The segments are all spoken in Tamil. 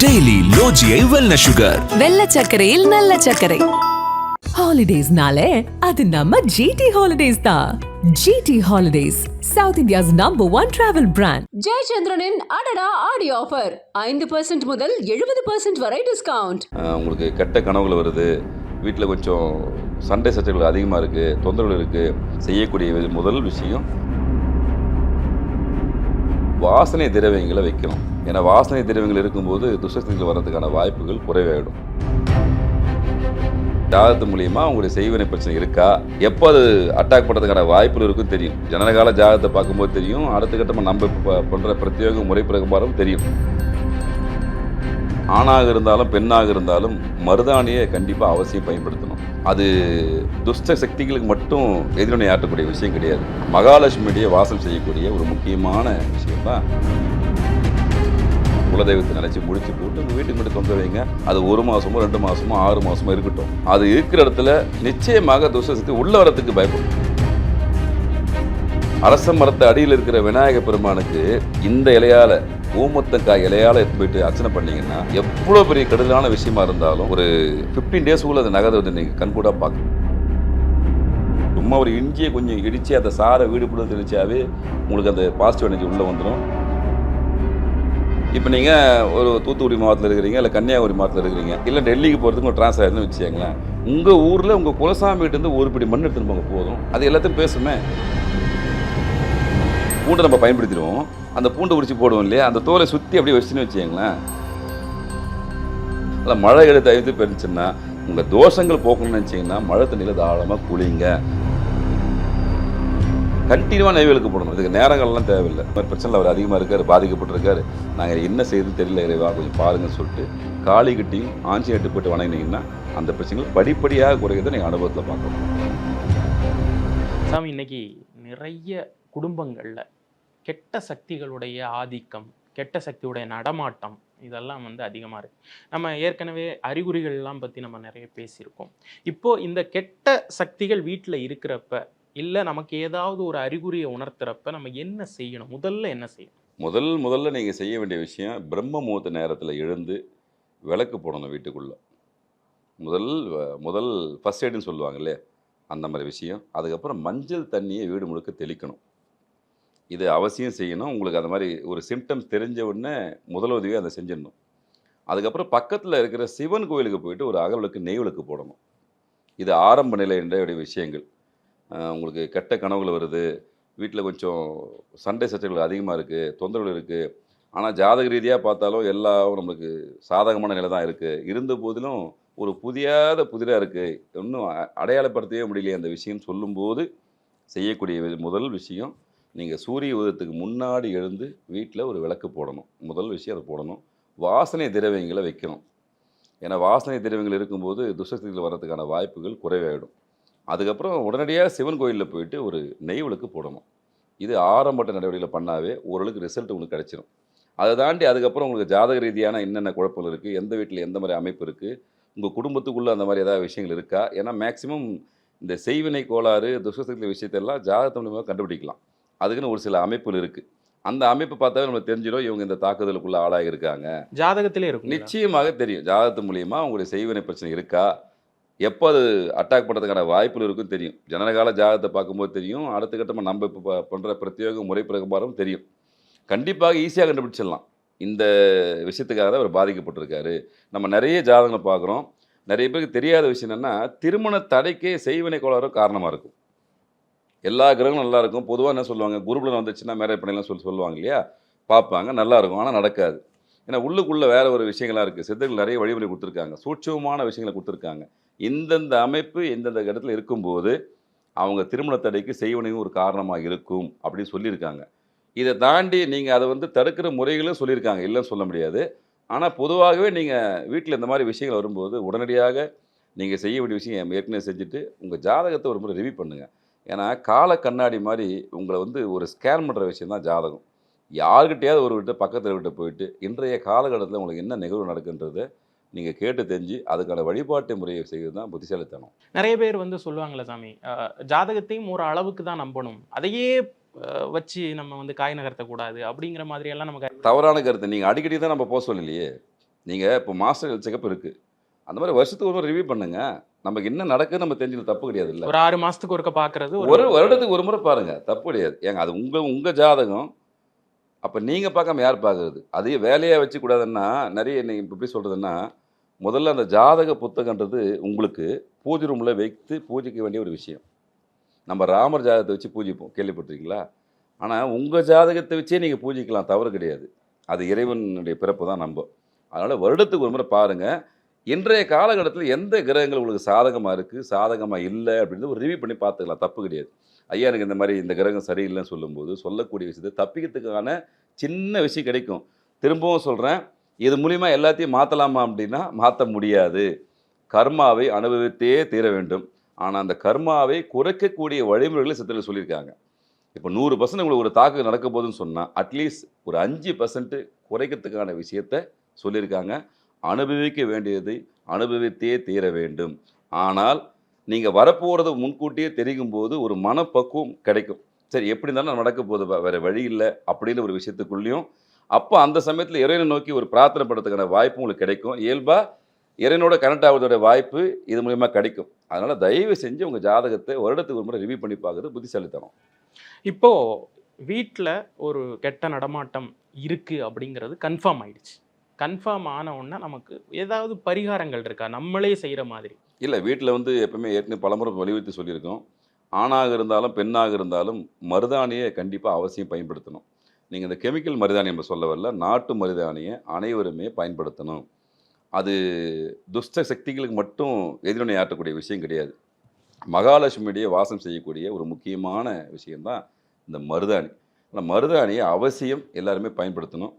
Daily லோஜியை wellness sugar. வெள்ளை சர்க்கரையில் நல்ல சர்க்கரை. ஹாலிடேஸ்னாலே அது நம்ம ஜிடி ஹாலிடேஸ் தான். GT holidays, South India's #1 travel brand. ஜெயச்சந்திரனின் அடடா ஆடி ஆஃபர் 5% முதல் 70% வரை டிஸ்கவுண்ட். உங்களுக்கு கெட்ட கனவுகள் வருது, வீட்டில் கொஞ்சம் சண்டை சச்சரவுகள் அதிகமாக இருக்குது, தொந்தரவுகள் இருக்குது, செய்யக்கூடிய முதல் விஷயம் வாசனை திரவியங்களை வைக்கணும். ஏன்னா வாசனை திரவியங்கள் இருக்கும்போது துஷ்சக்திகள் வர்றதுக்கான வாய்ப்புகள் குறைவாயிடும். ஜாதகத்து மூலியமாக உங்களுடைய செய்வினை பிரச்சனை இருக்கா, எப்போ அது அட்டாக் பண்ணுறதுக்கான வாய்ப்புகள் இருக்குன்னு தெரியும். ஜனனகால ஜாதகத்தை பார்க்கும்போது தெரியும், அடுத்த கட்டமாக நம்ம பண்ணுற பிரத்யேக முறை பிரகாரம் தெரியும். ஆணாக இருந்தாலும் பெண்ணாக இருந்தாலும் மருதாணியை கண்டிப்பாக அவசியம் பயன்படுத்தணும். அது துஷ்ட சக்திகளுக்கு மட்டும் எதிரொனை ஆற்றக்கூடிய விஷயம் கிடையாது. மகாலட்சுமியுடைய வாசம் செய்யக்கூடிய ஒரு முக்கியமான விஷயம் தான். குலதெய்வத்தை நினைச்சு முடிச்சு போட்டு உங்கள் வீட்டுக்கு மட்டும் தொங்க வைங்க. அது 1 மாதமோ 2 மாதமோ 6 மாதமோ இருக்கட்டும். அது இருக்கிற இடத்துல நிச்சயமாக துஷ்ட சக்தி உள்ள வரத்துக்கு பயப்படும். அரச மரத்து அடியில் இருக்கிற விநாயக பெருமானுக்கு இந்த இலையால ஊமத்தக்காய் இலையால எடுத்து போயிட்டு அர்ச்சனை பண்ணீங்கன்னா எவ்வளோ பெரிய கடுதலான விஷயமா இருந்தாலும் ஒரு 15 டேஸ்க்குள்ள அந்த நகரை வந்து நீங்கள் கண்கூடா பார்க்கணும். சும்மா ஒரு இஞ்சியை கொஞ்சம் இடித்து அந்த சாரை வீடு புள்ள தெளிச்சாவே உங்களுக்கு அந்த பாசிட்டிவ் எனர்ஜி உள்ளே வந்துடும். இப்போ நீங்கள் ஒரு தூத்துக்குடி மாவட்டத்தில் இருக்கிறீங்க, இல்லை கன்னியாகுமரி மாவட்டத்தில் இருக்கிறீங்க, இல்லை டெல்லிக்கு போகிறதுக்கு ஒரு ட்ரான்ஸ்ஃபர் ஆயிருன்னு வச்சுக்கங்களேன். உங்கள் ஊரில் உங்கள் குலசாமிகிட்டேருந்து ஒரு பிடி மண் எடுத்துன்னு போங்க போதும். அது எல்லாத்தையும் பேசுமே. பூண்டை நம்ம பயன்படுத்திடுவோம். அந்த பூண்டை உரிச்சு போடுவோம் இல்லையா, அந்த தோலை சுற்றி அப்படியே வச்சுன்னு வச்சுக்கங்களேன். அதில் மழை எடுத்து அழுத்து பெருந்துச்சுன்னா உங்கள் தோஷங்கள் போக்கணும்னு நினச்சிங்கன்னா மழை தண்ணியில் தாராளமாக குளிங்க. கண்டினியூவாக நெய்வேலுக்கு போடணும். இதுக்கு நேரங்கள்லாம் தேவையில்லை. இந்த மாதிரி பிரச்சனை அவர் அதிகமாக இருக்கார், பாதிக்கப்பட்டிருக்காரு, நாங்கள் என்ன செய்யுதுன்னு தெரியல, இறைவா கொஞ்சம் பாருங்கன்னு சொல்லிட்டு காளிகிட்டையும் ஆஞ்சிநேட்டு போட்டு வணங்கினீங்கன்னா அந்த பிரச்சனைகள் படிப்படியாக குறைகிறத நீங்கள் அனுபவத்தில் பார்க்கணும். சாமி, இன்னைக்கு நிறைய குடும்பங்களில் கெட்ட சக்திகளுடைய ஆதிக்கம், கெட்ட சக்தியுடைய நடமாட்டம் இதெல்லாம் அதிகமாக இருக்குது. நம்ம ஏற்கனவே அறிகுறிகள்லாம் பற்றி நம்ம நிறைய பேசியிருக்கோம். இப்போது இந்த கெட்ட சக்திகள் வீட்டில் இருக்கிறப்ப, இல்லை நமக்கு ஏதாவது ஒரு அறிகுறியை உணர்த்துறப்ப நம்ம என்ன செய்யணும்? முதல்ல என்ன செய்யணும்? முதல்ல நீங்கள் செய்ய வேண்டிய விஷயம், பிரம்ம முகூர்த்த நேரத்தில் எழுந்து விளக்கு போடணும் வீட்டுக்குள்ளே. முதல் ஃபர்ஸ்ட் எய்டுன்னு சொல்லுவாங்க இல்லையா, அந்த மாதிரி விஷயம். அதுக்கப்புறம் மஞ்சள் தண்ணியை வீடு முழுக்க தெளிக்கணும். இது அவசியம் செய்யணும். உங்களுக்கு அந்த மாதிரி ஒரு சிம்டம்ஸ் தெரிஞ்ச உடனே முதலுதவியை அதை செஞ்சிடணும். அதுக்கப்புறம் பக்கத்தில் இருக்கிற சிவன் கோயிலுக்கு போயிட்டு ஒரு அகல்விளக்கு நெய் விளக்கு போடணும். இது ஆரம்ப நிலையினுடைய விஷயங்கள். உங்களுக்கு கெட்ட கனவுகள் வருது, வீட்டில் கொஞ்சம் சண்டை சச்சரவுகள் அதிகமாக இருக்குது, தொந்தரவுகள் இருக்குது, ஆனால் ஜாதக ரீதியாக பார்த்தாலும் எல்லாம் நம்மளுக்கு சாதகமான நிலை தான் இருக்குது. இருந்த போதிலும் ஒரு புதிராக இருக்குது, இன்னும் அடையாளப்படுத்தவே முடியலையே அந்த விஷயம் சொல்லும்போது செய்யக்கூடிய முதல் விஷயம், நீங்கள் சூரிய உதயத்துக்கு முன்னாடி எழுந்து வீட்டில் ஒரு விளக்கு போடணும். முதல் விஷயம் அதை போடணும். வாசனை திரவியங்களை வைக்கணும். ஏன்னா வாசனை திரவியங்கள் இருக்கும்போது துஷ்சக்திகள் வர்றதுக்கான வாய்ப்புகள் குறைவாயிடும். அதுக்கப்புறம் உடனடியாக சிவன் கோயிலில் போயிட்டு ஒரு நெய் விளக்கு போடணும். இது ஆரம்பட்ட நடவடிக்கையில் பண்ணாவே ஓரளவுக்கு ரிசல்ட் உங்களுக்கு கிடச்சிடும். அதை தாண்டி அதுக்கப்புறம் உங்களுக்கு ஜாதக ரீதியான என்னென்ன குழப்பங்கள் இருக்குது, எந்த வீட்டில் எந்த மாதிரி அமைப்பு இருக்குது, உங்கள் குடும்பத்துக்குள்ளே அந்த மாதிரி ஏதாவது விஷயங்கள் இருக்கா. ஏன்னா மேக்சிமம் இந்த செய்வினை கோளாறு துஷ்சக்தி விஷயத்தெல்லாம் ஜாதகத்து மூலமாக கண்டுபிடிக்கலாம். அதுக்குன்னு ஒரு சில அமைப்புகள் இருக்குது. அந்த அமைப்பு பார்த்தாவே நம்மளுக்கு தெரிஞ்சிடும் இவங்க இந்த தாக்குதலுக்குள்ளே ஆளாகி இருக்காங்க. ஜாதகத்திலே இருக்கும், நிச்சயமாக தெரியும். ஜாதகத்து மூலியமாக உங்களுடைய செய்வினை பிரச்சனை இருக்கா, எப்போ அது அட்டாக் பண்ணுறதுக்கான வாய்ப்புகள் இருக்குன்னு தெரியும். ஜனனகால ஜாதகத்தை பார்க்கும்போது தெரியும், அடுத்த கட்டமாக நம்ம இப்போ பண்ணுற பிரத்யேக முறை பிரகாரம் தெரியும். கண்டிப்பாக ஈஸியாக கண்டுபிடிச்சிடலாம். இந்த விஷயத்துக்காக தான் அவர் பாதிக்கப்பட்டிருக்காரு. நம்ம நிறைய ஜாதகங்களை பார்க்குறோம். நிறைய பேருக்கு தெரியாத விஷயம் என்னென்னா, திருமண தடைக்கே செய்வினை கோளாறும் காரணமாக இருக்கும். எல்லா கிரகங்களும் நல்லா இருக்கும். பொதுவாக என்ன சொல்லுவாங்க, குருபலன் வந்துச்சுன்னா மேரேஜ் பண்ணிடலாம் சொல்லுவாங்க இல்லையா, பார்ப்பாங்க, நல்லா இருக்கும், ஆனால் நடக்காது. ஏன்னா உள்ளுக்குள்ளே வேறு ஒரு விஷயங்களாக இருக்குது. சித்தர்கள் நிறைய வழிமுறை கொடுத்துருக்காங்க, சூட்சமான விஷயங்களை கொடுத்துருக்காங்க. இந்தந்த அமைப்பு எந்தெந்த இடத்துல இருக்கும்போது அவங்க திருமண தடைக்கு செய்வனையும் ஒரு காரணமாக இருக்கும் அப்படின்னு சொல்லியிருக்காங்க. இதை தாண்டி நீங்கள் அதை தடுக்கிற முறைகளும் சொல்லியிருக்காங்க, இல்லைன்னு சொல்ல முடியாது. ஆனால் பொதுவாகவே நீங்கள் வீட்டில் இந்த மாதிரி விஷயங்கள் வரும்போது உடனடியாக நீங்கள் செய்ய வேண்டிய விஷயம் ஏற்கனவே செஞ்சுட்டு உங்கள் ஜாதகத்தை ஒரு முறை ரிவ்யூ பண்ணுங்கள். ஏன்னா கால கண்ணாடி மாதிரி உங்களை ஒரு ஸ்கேன் பண்ணுற விஷயம் தான் ஜாதகம். யார்கிட்டையாவது ஒரு விட்டு பக்கத்தில் விட்டு போயிட்டு இன்றைய காலகட்டத்தில் உங்களுக்கு என்ன நிகழ்வு நடக்குன்றது நீங்கள் கேட்டு தெரிஞ்சு அதுக்கான வழிபாட்டு முறையை செய்வது தான் புத்திசாலித்தனம். நிறைய பேர் சொல்லுவாங்களே சாமி, ஜாதகத்தையும் ஒரு அளவுக்கு தான் நம்பணும், அதையே வச்சு நம்ம காய் நகர்த்தக்கூடாது அப்படிங்கிற மாதிரியெல்லாம் நமக்கு தவறான கருத்து. நீங்கள் அடிக்கடி தான் நம்ம போக சொல்லலையே. நீங்கள் இப்போ மாஸ்டர் ஹெல்த் செக்கப் இருக்குது, அந்த மாதிரி வருஷத்துக்கு ஒரு ரிவ்யூ பண்ணுங்க. நமக்கு என்ன நடக்குதுன்னு நம்ம தெரிஞ்சுக்க தப்பு கிடையாது. இல்லை, ஒரு 6 மாசத்துக்கு ஒருக்க பார்க்கறது ஒரு வருடத்துக்கு ஒரு முறை பாருங்கள், தப்பு கிடையாது. ஏங்க அது உங்கள் ஜாதகம். அப்போ நீங்கள் பார்க்காம யார் பார்க்குறது? அதையே வேலையாக வச்சுக்கூடாதுன்னா, நிறைய நீங்கள் இப்போ எப்படி சொல்கிறதுன்னா, முதல்ல அந்த ஜாதக புத்தகன்றது உங்களுக்கு பூஜை ரூமில் வைத்து பூஜிக்க வேண்டிய ஒரு விஷயம். நம்ம ராமர் ஜாதகத்தை வச்சு பூஜிப்போம், கேள்விப்பட்டிருக்கீங்களா? ஆனால் உங்கள் ஜாதகத்தை வச்சே நீங்கள் பூஜிக்கலாம், தவறு கிடையாது. அது இறைவனுடைய பிறப்பு தான் நம்ப. அதனால் வருடத்துக்கு ஒரு முறை பாருங்கள். இன்றைய காலகட்டத்தில் எந்த கிரகங்கள் உங்களுக்கு சாதகமாக இருக்குது, சாதகமாக இல்லை அப்படின்றது ஒரு ரிவ்யூ பண்ணி பார்த்துக்கலாம், தப்பு கிடையாது. ஐயா எனக்கு இந்த மாதிரி இந்த கிரகம் சரியில்லைன்னு சொல்லும்போது சொல்லக்கூடிய விஷயத்தை தப்பிக்கிறதுக்கான சின்ன விஷயம் கிடைக்கும். திரும்பவும் சொல்கிறேன், இது மூலிமா எல்லாத்தையும் மாற்றலாமா அப்படின்னா மாற்ற முடியாது. கர்மாவை அனுபவித்தே தீர வேண்டும். ஆனால் அந்த கர்மாவை குறைக்கக்கூடிய வழிமுறைகளை சித்தர்கள் சொல்லியிருக்காங்க. இப்போ 100% உங்களுக்கு ஒரு தாக்கு நடக்க போகுதுன்னு சொன்னால் அட்லீஸ்ட் ஒரு 5% குறைக்கிறதுக்கான விஷயத்தை சொல்லியிருக்காங்க. அனுபவிக்க வேண்டியதை அனுபவித்தே தீர வேண்டும். ஆனால் நீங்கள் வரப்போகிறது முன்கூட்டியே தெரியும் போது ஒரு மனப்பக்குவம் கிடைக்கும். சரி எப்படி இருந்தாலும் நடக்க போகுது, வேறு வழி இல்லை அப்படின்னு ஒரு விஷயத்துக்குள்ளேயும் அப்போ அந்த சமயத்தில் இறைவனை நோக்கி ஒரு பிரார்த்தனை படுறதுக்கான வாய்ப்பு உங்களுக்கு கிடைக்கும். இயல்பாக இறைவனோட கனெக்ட் ஆகிறதோட வாய்ப்பு இது மூலிமா கிடைக்கும். அதனால் தயவு செஞ்சு உங்கள் ஜாதகத்தை வருடத்துக்கு ஒரு முறை ரிவ்யூ பண்ணி பார்க்குறது புத்திசாலித்தனம். இப்போ வீட்டில் ஒரு கெட்ட நடமாட்டம் இருக்கு அப்படிங்கிறது கன்ஃபார்ம் ஆயிடுச்சு. கன்ஃபார்ம் ஆன உடனே நமக்கு ஏதாவது பரிகாரங்கள் இருக்கா நம்மளே செய்கிற மாதிரி? இல்லை, வீட்டில் வந்து எப்பவுமே ஏற்கனவே பலமுறை வலியுறுத்தி சொல்லியிருக்கோம். ஆணாக இருந்தாலும் பெண்ணாக இருந்தாலும் மருதாணியை கண்டிப்பாக அவசியம் பயன்படுத்தணும். நீங்கள் இந்த கெமிக்கல் மருதாணி நம்ம சொல்ல வரல, நாட்டு மருதாணியை அனைவருமே பயன்படுத்தணும். அது துஷ்ட சக்திகளுக்கு மட்டும் எதிரொலி ஆற்றக்கூடிய விஷயம் கிடையாது. மகாலட்சுமியுடைய வாசம் செய்யக்கூடிய ஒரு முக்கியமான விஷயந்தான் இந்த மருதாணி. ஆனால் மருதாணியை அவசியம் எல்லாருமே பயன்படுத்தணும்.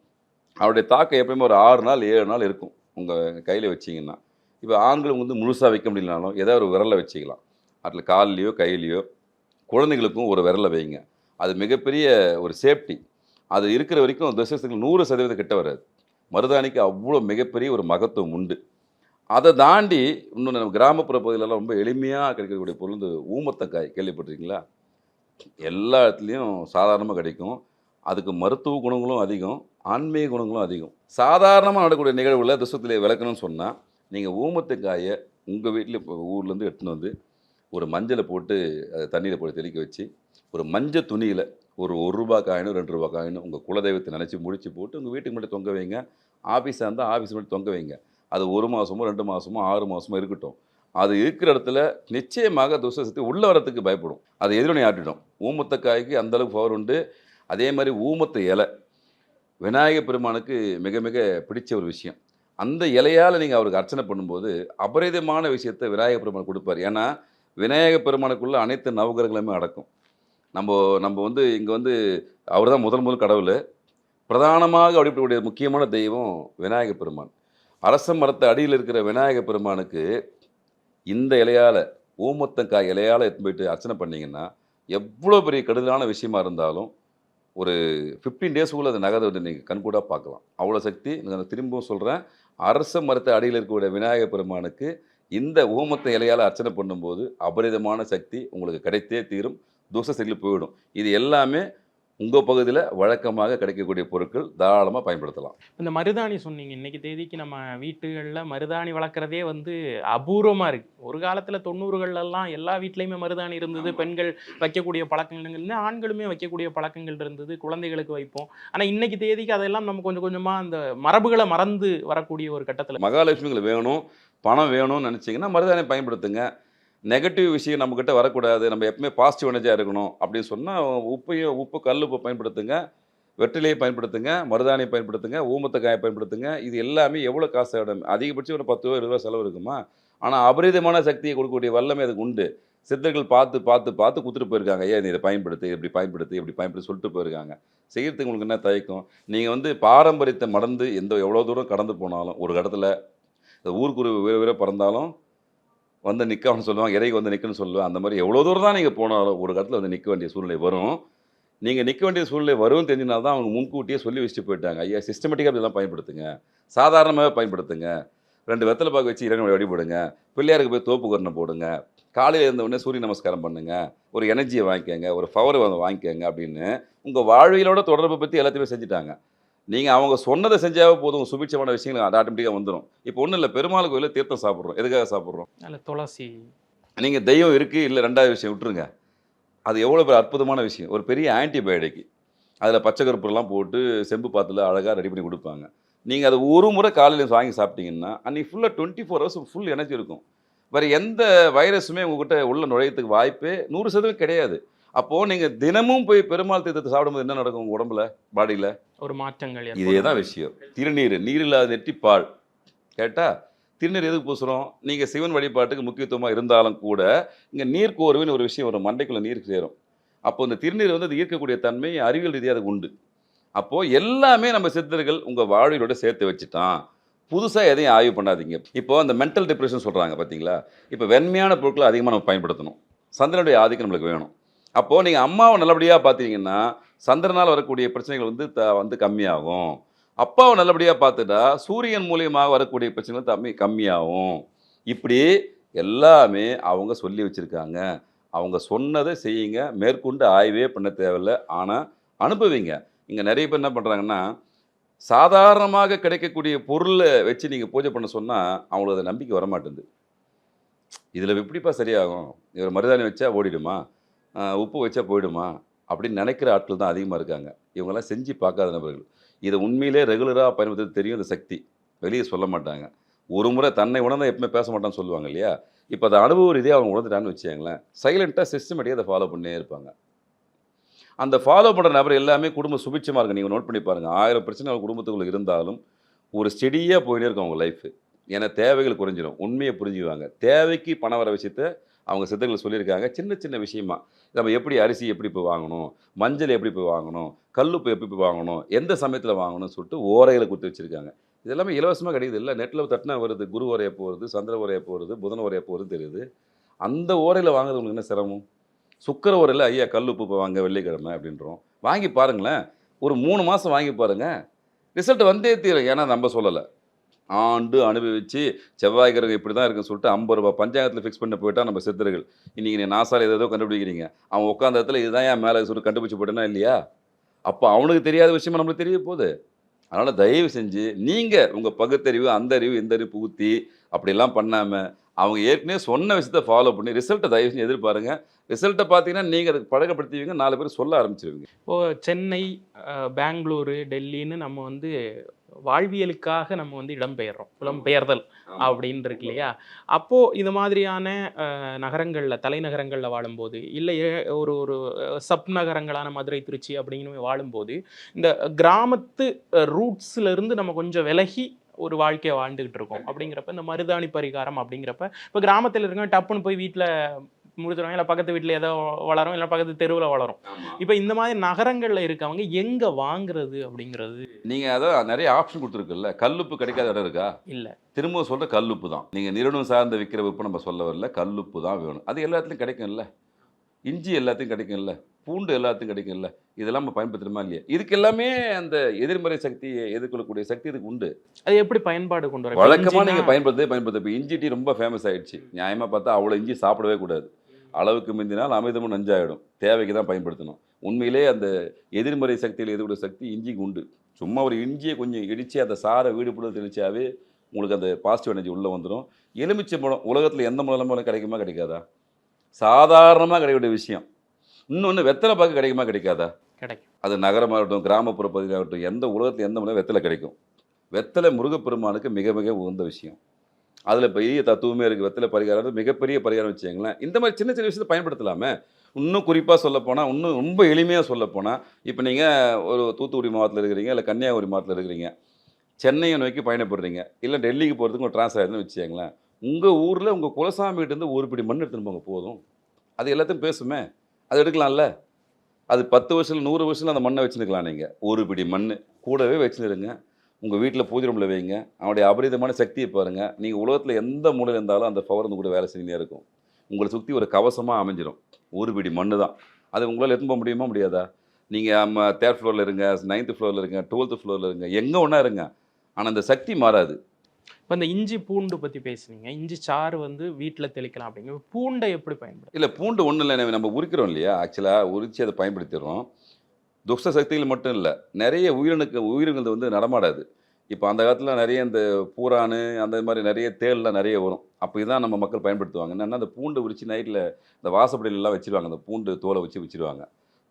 அவருடைய தாக்கம் எப்பயுமே ஒரு 6 நாள் 7 நாள் இருக்கும் உங்கள் கையில் வச்சிங்கன்னா. இப்போ ஆண்களும் வந்து முழுசாக வைக்க முடியலனாலும் ஏதாவது ஒரு விரலை வச்சுக்கலாம். அதில் கால்லையோ கையிலையோ. குழந்தைங்களுக்கும் ஒரு விரலை வைங்க. அது மிகப்பெரிய ஒரு சேஃப்டி. அது இருக்கிற வரைக்கும் துஷ்டசக்திகள் 100% கிட்ட வராது. மருதாணிக்கு அவ்வளோ மிகப்பெரிய ஒரு மகத்துவம் உண்டு. அதை தாண்டி இன்னும் நம்ம கிராமப்புற பகுதியிலலாம் ரொம்ப எளிமையாக கிடைக்கக்கூடிய பொருள் இந்த ஊமத்தக்காய், கேள்விப்பட்டிருக்கீங்களா? எல்லா இடத்துலையும் சாதாரணமாக கிடைக்கும். அதுக்கு மருத்துவ குணங்களும் அதிகம், ஆன்மீக குணங்களும் அதிகம். சாதாரணமாக நடக்கக்கூடிய நிகழ்வுகளை துஷ்டத்திலே விளக்கணும்னு சொன்னால் நீங்கள் ஊமத்தக்காயை உங்கள் வீட்டில் இப்போ ஊர்லேருந்து எடுத்துன்னு வந்து ஒரு மஞ்சளை போட்டு அதை தண்ணியில் போட்டு தெளிக்க வச்சு ஒரு மஞ்சள் துணியில் ஒரு ரூபா காயினும் 2 ரூபா காயினும் உங்கள் குலதெய்வத்தை நினச்சி முடிச்சு போட்டு உங்கள் வீட்டுக்கு மட்டும் தொங்க வைங்க. ஆஃபீஸாக இருந்தால் ஆஃபீஸ் மட்டும் தொங்க வைங்க. அது 1 மாதமோ 2 மாதமோ 6 மாதமோ இருக்கட்டும். அது இருக்கிற இடத்துல நிச்சயமாக துஷ்டசக்தி உள்ளே வரத்துக்கு பயப்படும். அதை எதிரொலி ஆட்டிடும். ஊமத்தக்காய்க்கு அந்தளவுக்கு பவர் உண்டு. அதே மாதிரி ஊமத்த இலை விநாயகர் பெருமானுக்கு மிக மிக பிடிச்ச ஒரு விஷயம். அந்த இலையால் நீங்கள் அவருக்கு அர்ச்சனை பண்ணும்போது அபரிதமான விஷயத்தை விநாயகர் பெருமான் கொடுப்பார். ஏன்னா விநாயகர் பெருமானுக்குள்ளே அனைத்து நவகிரகங்களுமே அடக்கும். நம்ம வந்து இங்கே வந்து அவர் தான் முதல் கடவுள். பிரதானமாக அப்படிப்படக்கூடிய முக்கியமான தெய்வம் விநாயகர் பெருமான். அரச மரத்து அடியில் இருக்கிற விநாயகர் பெருமானுக்கு இந்த இலையால், ஊமத்தக்காய் இலையால் எடுத்து போயிட்டு அர்ச்சனை பண்ணிங்கன்னா எவ்வளோ பெரிய கடுதலான விஷயமா இருந்தாலும் ஒரு 15 டேஸ்க்குள்ளே அந்த நகரை வந்து நீங்கள் கண்கூடாக பார்க்கலாம். அவ்வளோ சக்தி. நான் திரும்பவும் சொல்கிறேன், அரச மரத்து அடியில் இருக்கக்கூடிய விநாயகர் பெருமானுக்கு இந்த ஊமத்த இலையால் அர்ச்சனை பண்ணும்போது அபரிதமான சக்தி உங்களுக்கு கிடைத்தே தீரும். தோசை சைடில் போயிடும். இது எல்லாமே உங்கள் பகுதியில் வழக்கமாக கிடைக்கக்கூடிய பொருட்கள், தாராளமாக பயன்படுத்தலாம். இந்த மருதாணி சொன்னீங்க, இன்னைக்கு தேதிக்கு நம்ம வீட்டுகளில் மருதாணி வளர்க்குறதே வந்து அபூர்வமாக இருக்குது. ஒரு காலத்தில் 90கள்லாம் எல்லா வீட்லேயுமே மருதாணி இருந்தது. பெண்கள் வைக்கக்கூடிய பழக்கங்கள், ஆண்களுமே வைக்கக்கூடிய பழக்கங்கள் இருந்தது. குழந்தைகளுக்கு வைப்போம். ஆனால் இன்னைக்கு தேதிக்கு அதெல்லாம் நம்ம கொஞ்சம் கொஞ்சமாக அந்த மரபுகளை மறந்து வரக்கூடிய ஒரு கட்டத்தில். மகாலட்சுமிகள் வேணும், பணம் வேணும்னு நினச்சிங்கன்னா மருதாணி பயன்படுத்துங்க. நெகட்டிவ் விஷயம் நம்மக்கிட்ட வரக்கூடாது, நம்ம எப்பவுமே பாசிட்டிவ் எனர்ஜியாக இருக்கணும் அப்படின்னு சொன்னால் உப்பு கல் உப்பு பயன்படுத்துங்க, வெற்றிலையை பயன்படுத்துங்க, மருதாணியை பயன்படுத்துங்க, ஊமத்தக்காயை பயன்படுத்துங்க. இது எல்லாமே எவ்வளோ காசு ஆகிடும்? அதிகபட்சம் ஒரு 10 ரூபா 20 ரூபா செலவு இருக்குமா? ஆனால் அபரிதமான சக்தியை கொடுக்கக்கூடிய வல்லமை அதுக்கு உண்டு. சித்தர்கள் பார்த்து கொடுத்துட்டு போயிருக்காங்க. ஐயா இதை பயன்படுத்து, இப்படி பயன்படுத்தி சொல்லிட்டு போயிருக்காங்க. செய்கிறதுக்கு உங்களுக்கு என்ன தயக்கம்? நீங்கள் வந்து பாரம்பரியத்தை மறந்து எவ்வளோ தூரம் கடந்து போனாலும் ஒரு இடத்துல ஊருக்கு வேறு பறந்தாலும் வந்து நிற்கன்னு சொல்லுவாங்க, இறைக்கு வந்து நிற்கணும்னு சொல்லுவேன். அந்த மாதிரி எவ்வளோ தூரம் தான் நீங்கள் போனாலும் ஒரு இடத்துல வந்து நிற்க வேண்டிய சூழ்நிலை வரும். நீங்கள் நிற்க வேண்டிய சூழ்நிலை வரும்னு தெரிஞ்சினால தான் அவங்க முன்கூட்டியே சொல்லி வச்சுட்டு போயிட்டாங்க. ஐயா சிஸ்டமேட்டிக்காக இதெல்லாம் பயன்படுத்துங்க, சாதாரணமாகவே பயன்படுத்துங்க. 2 வெத்தலை பாக்கு வச்சு இறைவனை வழிபடுங்க. பிள்ளையாருக்கு போய் தோப்பு கரணை போடுங்க. காலையில் இருந்தவுடனே சூரிய நமஸ்காரம் பண்ணுங்கள். ஒரு எனர்ஜியை வாங்கிக்கோங்க, ஒரு பவரை வாங்கிக்கோங்க அப்படின்னு உங்கள் வாழ்வியலோட தொடர்பை பற்றி எல்லாத்தையுமே செஞ்சுட்டாங்க. நீங்கள் அவங்க சொன்னதை செஞ்சாவே போதும், சுபிட்சமான விஷயங்கள் அது ஆட்டோமேட்டிக்காக வந்துடும். இப்போ ஒன்றும் இல்லை, பெருமாள் கோயிலில் தீர்த்தம் சாப்பிட்றோம், எதுக்காக சாப்பிட்றோம்? அதில் துளசி. நீங்கள் தெய்வம் இருக்குது இல்லை, ரெண்டாவது விஷயம் விட்டுருங்க. அது எவ்வளோ பெரிய அற்புதமான விஷயம். ஒரு பெரிய ஆன்டிபயோட்டிக், அதில் பச்சை கருப்புலாம் போட்டு செம்பு பாத்தில் அழகாக ரெடி பண்ணி கொடுப்பாங்க. நீங்கள் அதை ஒரு முறை காலையில் வாங்கி சாப்பிட்டீங்கன்னா அன்றைக்கி ஃபுல்லாக 24 ஹவர்ஸ் ஃபுல் எனர்ஜி இருக்கும். வேறு எந்த வைரஸுமே உங்கள்கிட்ட உள்ள நுழையத்துக்கு வாய்ப்பே 100% கிடையாது. அப்போது நீங்கள் தினமும் போய் பெருமாள் தீர்த்தத்தை சாப்பிடும்போது என்ன நடக்கும் உங்கள் உடம்புல, பாடியில்? ஒரு மாற்றங்கள். இதே தான் விஷயம். திருநீர், நீர் இல்லாத நெற்றி பால் கேட்டால் திருநீர் எதுக்கு பூசுகிறோம்? நீங்கள் சிவன் வழிபாட்டுக்கு முக்கியத்துவமாக இருந்தாலும் கூட இங்கே நீர் கோர்வைன்னு ஒரு விஷயம் வரும், மண்டைக்குள்ளே நீர் சேரும். அப்போது இந்த திருநீர் வந்து அது ஈர்க்கக்கூடிய தன்மை அறிவியல் ரீதியாக அதுக்கு உண்டு. அப்போது எல்லாமே நம்ம சித்தர்கள் உங்கள் வாழ்வியோட சேர்த்து வச்சுட்டான். புதுசாக எதையும் ஆய்வு பண்ணாதீங்க. இப்போது அந்த மென்டல் டிப்ரெஷன் சொல்கிறாங்க பார்த்தீங்களா, இப்போ வெண்மையான பொருட்களை அதிகமாக நம்ம பயன்படுத்தணும். சந்திரனுடைய ஆதிக்கம் நம்மளுக்கு வேணும். அப்போது நீங்கள் அம்மாவை நல்லபடியாக பார்த்தீங்கன்னா சந்திரனால் வரக்கூடிய பிரச்சனைகள் வந்து கம்மியாகும். அப்பாவை நல்லபடியாக பார்த்துட்டா சூரியன் மூலியமாக வரக்கூடிய பிரச்சனைகள் கம்மியாகும். இப்படி எல்லாமே அவங்க சொல்லி வச்சுருக்காங்க. அவங்க சொன்னதை செய்யுங்க, மேற்கொண்டு ஆய்வே பண்ண தேவையில்லை. ஆனால் அனுபவிங்க. இங்கே நிறைய பேர் என்ன பண்ணுறாங்கன்னா, சாதாரணமாக கிடைக்கக்கூடிய பொருளை வச்சு நீங்கள் பூஜை பண்ண சொன்னால் அவங்களுக்கு அது நம்பிக்கை வரமாட்டேங்குது. இதில் எப்படிப்பா சரியாகும், இவர் மருதாணி வச்சா ஓடிடுமா, உப்பு வச்சா போயிடுமா அப்படின்னு நினைக்கிற ஆட்கள் தான் அதிகமாக இருக்காங்க. இவங்கெல்லாம் செஞ்சு பார்க்காத நபர்கள். இதை உண்மையிலே ரெகுலராக பயன்படுத்துறது தெரியும். இந்த சக்தி வெளியே சொல்ல மாட்டாங்க. ஒரு முறை தன்னை உணர்ந்தால் எப்பவுமே பேச மாட்டான்னு சொல்லுவாங்க இல்லையா? இப்போ அதை அனுபவ ரீதியாக அவங்க உணர்ந்துட்டான்னு வச்சுக்கோங்களேன், சைலண்ட்டாக சிஸ்டமேட்டிக்காக அதை ஃபாலோ பண்ணே இருப்பாங்க. அந்த ஃபாலோ பண்ணுற நபர் எல்லாமே குடும்ப சுபிட்சமாக இருக்கும். நீங்கள் நோட் பண்ணி பாருங்கள், 1000 பிரச்சனை அவங்க குடும்பத்துக்குள்ளே இருந்தாலும் ஒரு ஸ்டெடியாக போயிட்டே இருக்கும் அவங்க லைஃபு. ஏன்னா தேவைகள் குறைஞ்சிடும், உண்மையை புரிஞ்சுக்குவாங்க. தேவைக்கு பணம் வர விஷயத்த அவங்க சித்தர்கள் சொல்லியிருக்காங்க. சின்ன சின்ன விஷயமா நம்ம எப்படி அரிசி எப்படி போய் வாங்கணும், மஞ்சள் எப்படி போய் வாங்கணும், கல்லுப்பு எப்படி போய் வாங்கணும், எந்த சமயத்தில் வாங்கணும்னு சொல்லிட்டு ஓரைகளை கொடுத்து வச்சுருக்காங்க. இது எல்லாமே இலவசமாக கிடையாது இல்லை, நெட்டில் தட்டினா வருது. குரு ஓரையை போகிறது, சந்திர ஓரையை போகிறது, புதன் ஓரையை போகிறது தெரியுது. அந்த ஓரையில் வாங்குறது உங்களுக்கு என்ன சிரமம்? சுக்கர ஓரையில் ஐயா கல்லுப்பு வாங்க வெள்ளிக்கிழமை அப்படின்றோம். வாங்கி பாருங்களேன், ஒரு 3 மாதம் வாங்கி பாருங்கள், ரிசல்ட் வந்தே தீரும். ஏன்னா நம்ம சொல்லலை, ஆண்டு அனுபவித்து செவ்வாய் கிரகம் இப்படி தான் இருக்குன்னு சொல்லிட்டு 50 ரூபா பஞ்சாயத்தில் ஃபிக்ஸ் பண்ண போயிட்டா நம்ம சித்தர்கள். இன்றைக்கி நீ நாசால் ஏதோ கண்டுபிடிக்கிறீங்க, அவன் உட்காந்த இடத்துல இதுதான் ஏன் மேலே சொல்லிட்டு கண்டுபிடிச்சி போயிட்டேன்னா இல்லையா? அப்போ அவனுக்கு தெரியாத விஷயமா நம்மளுக்கு தெரிய போகுது. அதனால் தயவு செஞ்சு நீங்கள் உங்கள் பகுத்தறிவு, அந்த அறிவு, இந்த அறிவு ஊற்றி அப்படிலாம் பண்ணாமல் அவங்க ஏற்கனவே சொன்ன விஷயத்தை ஃபாலோ பண்ணி ரிசல்ட்டை தயவு செஞ்சு எதிர்பாருங்க. ரிசல்ட்டை பார்த்தீங்கன்னா நீங்கள் அதுக்கு பழக்கப்படுத்துவீங்க, 4 பேர் சொல்ல ஆரம்பிச்சிருவீங்க. இப்போது சென்னை, பெங்களூரு, டெல்லின்னு நம்ம வந்து வாழ்வியலுக்காக நம்ம வந்து இடம்பெயர்றோம், புலம்பெயர்தல் அப்படின்னு இருக்கு இல்லையா? அப்போது இது மாதிரியான நகரங்களில், தலைநகரங்களில் வாழும்போது, இல்லை ஒரு ஒரு சப் நகரங்களான மதுரை, திருச்சி அப்படின்னு வாழும்போது, இந்த கிராமத்து ரூட்ஸ்லேருந்து நம்ம கொஞ்சம் விலகி ஒரு வாழ்க்கையை வாழ்ந்துகிட்டு இருக்கோம். அப்படிங்கிறப்ப இந்த மருதாணி பரிகாரம் அப்படிங்கிறப்ப இப்போ கிராமத்தில் இருக்க டப்புன்னு போய் வீட்டில் முடிச்சிருவாங்க, இல்லை பக்கத்து வீட்டில் ஏதோ வளரும், இல்லை பக்கத்து தெருவில் வளரும். இப்போ இந்த மாதிரி நகரங்களில் இருக்கவங்க எங்கே வாங்குறது அப்படிங்கிறது? நீங்கள் அதான் நிறைய ஆப்ஷன் கொடுத்துருக்குல்ல. கல்லுப்பு கிடைக்காத இடம் இருக்கா? இல்லை. திரும்ப சொல்கிற கல்லுப்பு தான். நீங்கள் நிறுவனம் சார்ந்த விற்கிற விற்பனை நம்ம சொல்ல வரல, கல்லுப்பு தான் வேணும். அது எல்லாத்துலையும் கிடைக்கும்ல. இஞ்சி எல்லாத்தையும் கிடைக்கும்ல, பூண்டு எல்லாத்தையும் கிடைக்கும்ல. இதெல்லாம் நம்ம பயன்படுத்துகிறோமா இல்லையா? இதுக்கு எல்லாமே அந்த எதிர்மறை சக்தியை எதிர்கொள்ளக்கூடிய சக்தி இதுக்கு உண்டு. அது எப்படி பயன்பாடு கொண்டு வர? வழக்கமாக நீங்கள் பயன்படுத்த இப்போ இஞ்சி டீ ரொம்ப ஃபேமஸ் ஆகிடுச்சு. நியாயமாக பார்த்தா அவ்வளோ இஞ்சி சாப்பிடவே கூடாது. அளவுக்கு மிந்தினால் அமிர்தமும் நஞ்சாயிடும். தேவைக்கு தான் பயன்படுத்தணும். உண்மையிலே அந்த எதிர்மறை சக்தியில் எதிர்கொள்ள சக்தி இஞ்சிக்கு உண்டு. சும்மா ஒரு இஞ்சியை கொஞ்சம் இடித்து அந்த சாரை வீடு புள்ள தெளிச்சாவே உங்களுக்கு அந்த பாசிட்டிவ் எனர்ஜி உள்ளே வந்துடும். எலுமிச்சை பழம் உலகத்தில் எந்த மூலம் கிடைக்குமா கிடைக்காதா? சாதாரணமாக கிடைக்கக்கூடிய விஷயம். இன்னொன்று வெத்தலை பாக்கு கிடைக்குமா கிடைக்காதா? கிடைக்கும். அது நகரமாகட்டும் கிராமப்புற பகுதியாகட்டும் எந்த உலகத்தில் எந்த மூலம் வெத்தலை கிடைக்கும். வெத்தலை முருகப்பெருமானுக்கு மிக மிக உகந்த விஷயம். அதில் பெரிய தத்துவமே இருக்குது. வெத்தலை பரிகாரம் மிகப்பெரிய பரிகாரம் வச்சுங்களேன். இந்த மாதிரி சின்ன சின்ன விஷயத்தை பயன்படுத்தலாமே. இன்னும் குறிப்பாக சொல்லப்போனால், இன்னும் ரொம்ப எளிமையாக சொல்லப்போனால், இப்போ நீங்கள் ஒரு தூத்துக்குடி மாவட்டத்தில் இருக்கிறீங்க, இல்லை கன்னியாகுமரி மாவட்டத்தில் இருக்கிறீங்க, சென்னையை நோக்கி பயணப்படுறீங்க, இல்லை டெல்லிக்கு போகிறதுக்கு ஒரு ட்ரான்ஸ்ஃபர் ஆயிருதுன்னு வச்சுக்கங்களேன். உங்கள் ஊரில் உங்கள் குலசாமிகிட்டேருந்து ஒரு பிடி மண் எடுத்துன்னு போங்க போதும். அது எல்லாத்தையும் பேசுமே, அது எடுக்கலாம்ல. அது 10 வருஷம் 100 வருஷம் அந்த மண்ணை வச்சுருக்கலாம். நீங்கள் ஒரு பிடி மண் கூடவே வச்சுருங்க. உங்கள் வீட்டில் பூஜை ரூமில் வைங்க. அவனுடைய அபரிதமான சக்தியை பாருங்கள். நீங்கள் உலகத்தில் எந்த மூலையில் இருந்தாலும் அந்த பவர் வந்து கூட வேலை செஞ்சுனே இருக்கும். உங்களை சுற்றி ஒரு கவசமாக அமைஞ்சிடும். ஒரு பிடி மண்ணு தான். அது உங்களால் எடுத்து போக முடியுமா முடியாதா? நீங்கள் 3rd ஃப்ளோரில் இருங்க, 9th ஃப்ளோரில் இருங்க, 12th ஃப்ளோரில் இருங்க, எங்கே ஒன்றா இருங்க. ஆனால் அந்த சக்தி மாறாது. இப்போ இந்த இஞ்சி பூண்டு பற்றி பேசுனீங்க. இஞ்சி சாறு வந்து வீட்டில் தெளிக்கலாம் அப்படிங்க. பூண்டை எப்படி பயன்படுத்தும்? இல்லை, பூண்டு ஒன்றும் இல்லை, நம்ம உரிக்கிறோம் இல்லையா? ஆக்சுவலாக உரித்து அதை பயன்படுத்திடுறோம். துஷ்ட சக்திகள் மட்டும் இல்லை, நிறைய உயிரினங்கள் வந்து நடமாடாது. இப்போ அந்த காலத்தில் நிறைய இந்த பூரானு அந்த மாதிரி நிறைய தேள்லாம் நிறைய வரும். அப்போ இதான் நம்ம மக்கள் பயன்படுத்துவாங்க. என்னென்னா அந்த பூண்டு உரிச்சு நைட்டில் இந்த வாசப்படியிலலாம் வச்சிருவாங்க. அந்த பூண்டு தோலை வச்சிருவாங்க.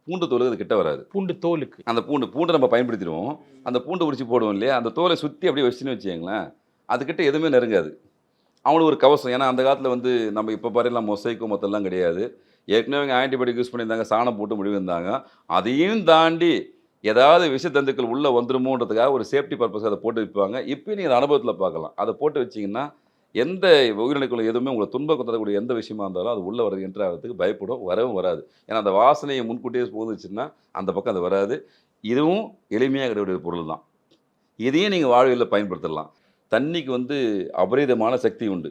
பூண்டு தோலுக்கு அது கிட்ட வராது. பூண்டு தோலுக்கு அந்த பூண்டை நம்ம பயன்படுத்திடுவோம். அந்த பூண்டு உரிச்சு போடுவோம் இல்லையா, அந்த தோலை சுற்றி அப்படியே வச்சுன்னு வச்சுக்கங்களேன், அதுக்கிட்ட எதுவுமே நெருங்காது. அவனுக்கு ஒரு கவசம். ஏன்னா அந்த காலத்தில் வந்து நம்ம இப்போ பாருலாம் மொசைக்கோ மொத்தம்லாம் கிடையாது. ஏற்கனவே அவங்க ஆன்டிபயோட்டிக் யூஸ் பண்ணியிருந்தாங்க, சாணம் போட்டு முடிவிருந்தாங்க. அதையும் தாண்டி ஏதாவது விஷத்தந்துக்கள் உள்ளே வந்துருமோன்றதுக்காக ஒரு சேஃப்டி பர்பஸ் அதை போட்டு வைப்பாங்க. இப்போயும் நீங்கள் அனுபவத்தில் பார்க்கலாம். அதை போட்டு வச்சிங்கன்னா எந்த உயிரினங்களும் எதுவுமே உங்களை துன்பம் தரக்கூடிய எந்த விஷயமா இருந்தாலும் அது உள்ளே வர என்ட்ரு ஆகிறதுக்கு பயப்படும், வரவும் வராது. ஏன்னா அந்த வாசனையை முன்கூட்டியே போந்துச்சுன்னா அந்த பக்கம் அது வராது. இதுவும் எளிமையாக கிடைக்கிற பொருள் தான். இதையும் நீங்கள் வாழ்வியலில் பயன்படுத்தலாம். தண்ணிக்கு வந்து அபரிதமான சக்தி உண்டு,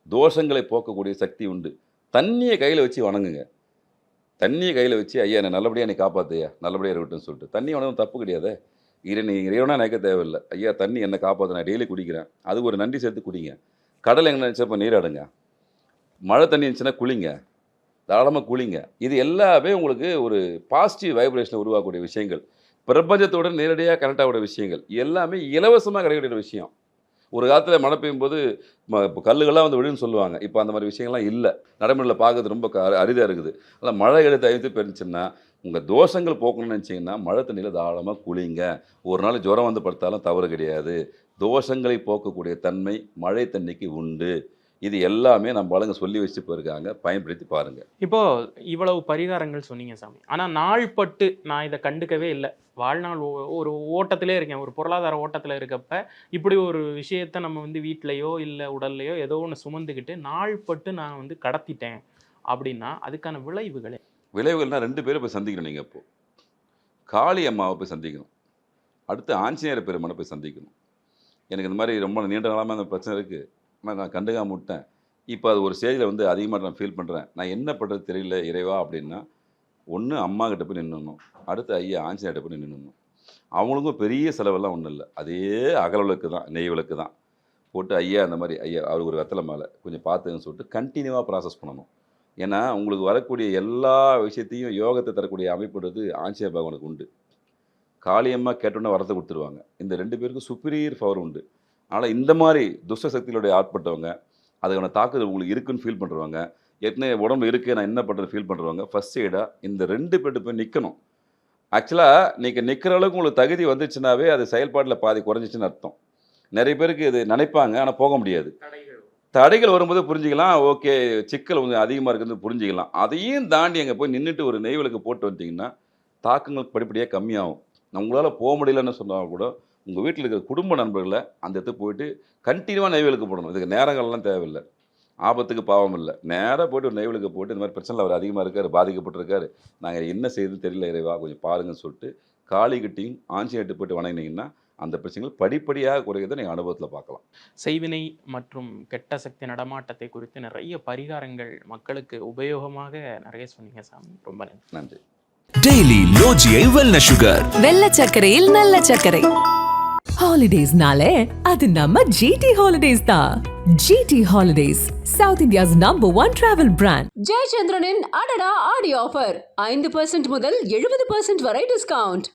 தோஷங்களை போக்கக்கூடிய சக்தி உண்டு. தண்ணியை கையில் வச்சு வணங்குங்க. தண்ணியை கையில் வச்சு ஐயா என்னை நல்லபடியாக நீ காப்பாற்றுயா, நல்லபடியாக இருக்கட்டும்னு சொல்லிட்டு தண்ணி வணங்கும் தப்பு கிடையாது. இறைவனாக நினைக்க தேவையில்லை. ஐயா தண்ணி என்னை காப்பாற்ற நான் டெய்லி குடிக்கிறேன், அது ஒரு நன்றி சேர்த்து குடிங்க. கடல் எங்கே நினச்சப்போ நீராடுங்க, மழை தண்ணி இருந்துச்சுன்னா குளிங்க, தாராளமாக குளிங்க. இது எல்லாமே உங்களுக்கு ஒரு பாசிட்டிவ் வைப்ரேஷனை உருவாக்கக்கூடிய விஷயங்கள், பிரபஞ்சத்தோட நேரடியாக கனெக்ட் ஆகக்கூடிய விஷயங்கள், எல்லாமே இலவசமாக கிடைக்கக்கூடிய விஷயம். ஒரு காலத்தில் மழை பெய்யும்போது இப்போ கல்லுகள்லாம் வந்து விழுன்னு சொல்லுவாங்க. இப்போ அந்த மாதிரி விஷயங்கள்லாம் இல்லை, நடைமுறையில் பார்க்கறது ரொம்ப அரிதாக இருக்குது. அதனால் மழை எடுத்து அழித்து பெருந்துச்சுன்னா உங்கள் தோஷங்கள் போக்கணும்னு நினச்சிங்கன்னா மழை தண்ணியில் தாராளமாக குளிங்க. ஒரு நாள் ஜுரம் வந்து படுத்தாலும் தவறு கிடையாது. தோஷங்களை போக்கக்கூடிய தன்மை மழை தண்ணிக்கு உண்டு. இது எல்லாமே நம்ம ஆளுங்க சொல்லி வச்சு போயிருக்காங்க, பயன்படுத்தி பாருங்க. இப்போ இவ்வளவு பரிகாரங்கள் சொன்னீங்க சாமி, ஆனால் நாள்பட்டு நான் இதை கண்டுக்கவே இல்லை, வாழ்நாள் ஒரு ஓட்டத்திலே இருக்கேன், ஒரு பொருளாதார ஓட்டத்தில் இருக்கப்ப இப்படி ஒரு விஷயத்த நம்ம வந்து வீட்டிலையோ இல்லை உடல்லையோ ஏதோ ஒன்று சுமந்துக்கிட்டு நாள்பட்டு நான் வந்து கடத்திட்டேன் அப்படின்னா அதுக்கான விளைவுகள்னால் 2 பேரை போய் சந்திக்கணும். நீங்கள் இப்போது காளி அம்மாவை போய் சந்திக்கணும், அடுத்து ஆஞ்சநேயர் பெருமானை போய் சந்திக்கணும். எனக்கு இந்த மாதிரி ரொம்ப நீண்ட காலமாக அந்த பிரச்சனை இருக்குது, ஆனால் நான் கண்டுக்காம விட்டேன். இப்போ அது ஒரு ஸ்டேஜில் வந்து அதிகமாக நான் ஃபீல் பண்ணுறேன், நான் என்ன பண்ணுறது தெரியல இறைவா அப்படின்னா, ஒன்று அம்மா கிட்ட போய் நின்றுணும், அடுத்து ஐயா ஆஞ்சநேயர்கிட்ட போய் நின்றுணும். அவங்களுக்கும் பெரிய செலவெல்லாம் ஒன்றும் இல்லை, அதே அகல் விளக்கு தான், நெய் விளக்கு தான் போட்டு ஐயா அந்த மாதிரி ஐயா அவருக்கு ஒரு வெத்தலை மேலே கொஞ்சம் பார்த்துன்னு சொல்லிட்டு கண்டினியூவாக ப்ராசஸ் பண்ணணும். ஏன்னா உங்களுக்கு வரக்கூடிய எல்லா விஷயத்தையும் யோகத்தை தரக்கூடிய அமைப்புன்றது ஆஞ்சநேய பகவானுக்கு உண்டு. காளியம்மா கேட்டோன்னே வரத்தை கொடுத்துருவாங்க. இந்த 2 பேருக்கும் சுப்பீரியர் பவர் உண்டு. ஆனால் இந்த மாதிரி துஷ்ட சக்திகளுடைய ஆட்பட்டவங்க, அதுக்கான தாக்குதல் உங்களுக்கு இருக்குன்னு ஃபீல் பண்ணுறவங்க, ஏற்கனவே உடம்பு இருக்குது நான் என்ன பண்ணுறது ஃபீல் பண்ணுறவங்க, ஃபஸ்ட் எய்டாக இந்த 2 பேர்ட்டு போய் நிற்கணும். ஆக்சுவலாக நீங்கள் நிற்கிற அளவுக்கு உங்களுக்கு தகுதி வந்துச்சுனாவே அது செயல்பாட்டில் பாதி குறைஞ்சிச்சுன்னு அர்த்தம். நிறைய பேருக்கு இது நினைப்பாங்க, ஆனால் போக முடியாது. தடைகள் வரும்போது புரிஞ்சிக்கலாம், ஓகே சிக்கல் கொஞ்சம் அதிகமாக இருக்குதுன்னு புரிஞ்சிக்கலாம். அதையும் தாண்டி அங்கே போய் நின்றுட்டு ஒரு நெய் விளக்கு போட்டு வந்துட்டிங்கன்னா தாக்கங்கள் படிப்படியாக கம்மியாகும். உங்களால் போக முடியலன்னு சொன்னால் கூட உங்கள் வீட்டில் இருக்கிற குடும்ப நண்பர்களை அந்த இடத்துக்கு போயிட்டு கண்டினியூவாக நெய் விளக்கு போடணும். இதுக்கு நேரங்கள்லாம் தேவையில்லை, ஆபத்துக்கு பாவம் இல்லை. நேராக போய்ட்டு ஒரு நெய் விளக்கு போட்டு இந்த மாதிரி பிரச்சனை அவர் அதிகமாக இருக்கார், பாதிக்கப்பட்டிருக்காரு, நாங்கள் என்ன செய்யுதுன்னு தெரியல இறைவா கொஞ்சம் பாருங்கன்னு சொல்லிட்டு காளிகிட்டையும் ஆஞ்சநேயர்கிட்ட போய்ட்டு வணங்கினீங்கன்னா அந்த பிரச்சனைகள் படிப்படியாக குறைகிறத நீங்கள் அனுபவத்தில் பார்க்கலாம். செய்வினை மற்றும் கெட்ட சக்தி நடமாட்டத்தை குறித்து நிறைய பரிகாரங்கள் மக்களுக்கு உபயோகமாக நிறைய சொன்னீங்க சாமி, ரொம்ப நன்றி. டெய்லி லோஜியை வெல்னஸ் சுகர், வெள்ளை சர்க்கரையில் நல்ல சர்க்கரை. ஹாலிடேஸ்னாலே அது நம்ம ஜிடி ஹாலிடேஸ் தான். GT holidays, South India's number 1 travel brand. ஜெயச்சந்திரனின் அடடா ஆடி ஆஃபர் 5% முதல் 70% வரை டிஸ்கவுண்ட்.